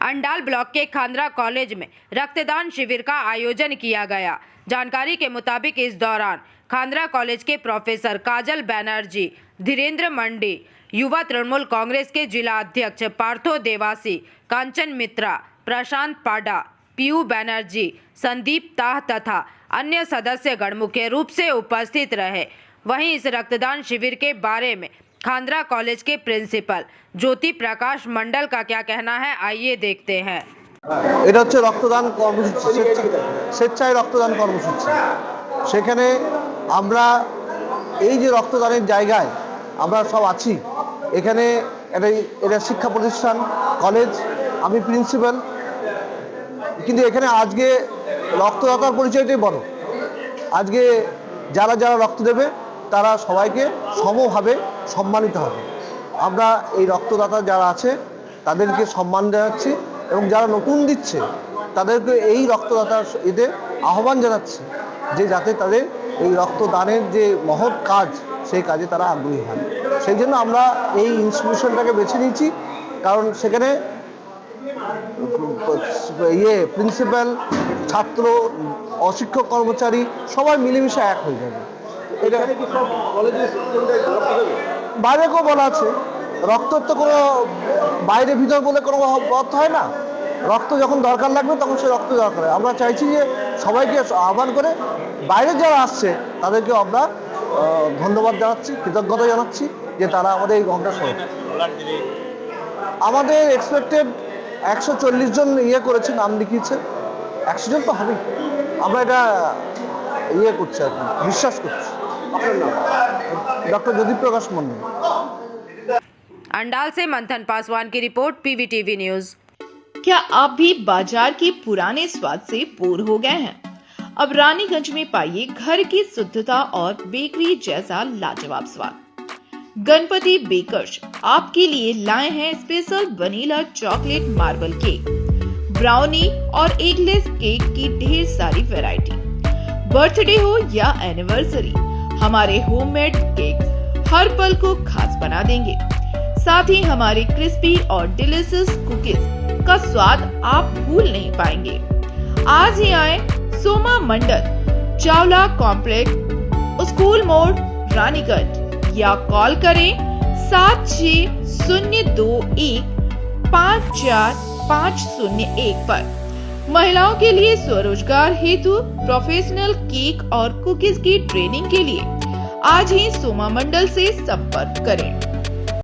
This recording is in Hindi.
अंडाल ब्लॉक के खांद्रा कॉलेज में रक्तदान शिविर का आयोजन किया गया। जानकारी के मुताबिक इस दौरान खांद्रा कॉलेज के प्रोफेसर काजल बैनर्जी, धीरेन्द्र मंडी, युवा तृणमूल कांग्रेस के जिला अध्यक्ष पार्थो देवासी, कांचन मित्रा, प्रशांत पाडा, पीयू बैनर्जी, संदीप ताह तथा अन्य सदस्यगण मुख्य रूप से उपस्थित रहे। वहीं इस रक्तदान शिविर के बारे में खांद्रा कॉलेज के प्रिंसिपल ज्योति प्रकाश मंडल का क्या कहना है, आइए देखते हैं। এটা হচ্ছে রক্তদান কর্মসূচি, স্বেচ্ছায় রক্তদান কর্মসূচি। সেখানে আমরা এই যে রক্তদানের জায়গায় আমরা সব আছি, এখানে এটা শিক্ষা প্রতিষ্ঠান কলেজ, আমি প্রিন্সিপাল, কিন্তু এখানে আজকে রক্তদাতার পরিচয়টাই বড়। আজকে যারা যারা রক্ত দেবে তারা সবাইকে সমভাবে সম্মানিত হবে। আমরা এই রক্তদাতা যারা আছে তাদেরকে সম্মান জানাচ্ছি এবং যারা নতুন দিচ্ছে তাদেরকে এই রক্তদাতার এতে আহ্বান জানাচ্ছি যে যাতে তাদের এই রক্তদানের যে মহৎ কাজ সেই কাজে তারা আগ্রহী হয়। সেই জন্য আমরা এই ইনস্টিটিউশনটাকে বেছে নিয়েছি, কারণ সেখানে প্রিন্সিপাল, ছাত্র, অশিক্ষক কর্মচারী সবাই মিলেমিশে এক হয়ে যাবে। এটা বাইরে কেউ বলা আছে, রক্তর তো কোনো বাইরে ভিতর বলে কোনো পথ হয় না। রক্ত যখন দরকার লাগবে তখন সে রক্ত দরকার হয়। আমরা চাইছি যে সবাইকে আহ্বান করে বাইরে যারা আসছে তাদেরকে আমরা ধন্যবাদ জানাচ্ছি, কৃতজ্ঞতা জানাচ্ছি যে তারা আমাদের এই ঘন্টা শোনে। আমাদের এক্সপেক্টেড 140 জন করেছে, নাম লিখিয়েছে। 100 জন তো হবেই, আমরা এটা করছি আর কি, বিশ্বাস করছি। डॉक्टर ज्योति प्रकाश मंडल। अंडाल से मंथन पासवान की रिपोर्ट, पीवीटीवी न्यूज। क्या आप भी बाजार के पुराने स्वाद से बोर हो गए हैं? अब रानीगंज में पाइए घर की शुद्धता और बेकरी जैसा लाजवाब स्वाद। गणपति बेकर्स आपके लिए लाए हैं special vanilla chocolate marble cake, brownie और एगलेस केक की ढेर सारी वैरायटी। बर्थडे हो या एनिवर्सरी, हमारे होममेड केक्स हर पल को खास बना देंगे। साथ ही हमारे क्रिस्पी और डिलीशियस कुकीज का स्वाद आप भूल नहीं पाएंगे। आज ही आए सोमा मंडल, चावला कॉम्प्लेक्स, स्कूल मोड़, रानीगंज, या कॉल करें 7602154501 पर। महिलाओं के लिए स्वरोजगार हेतु प्रोफेशनल केक और कुकीज की ट्रेनिंग के लिए आज ही सोमा मंडल से संपर्क करें।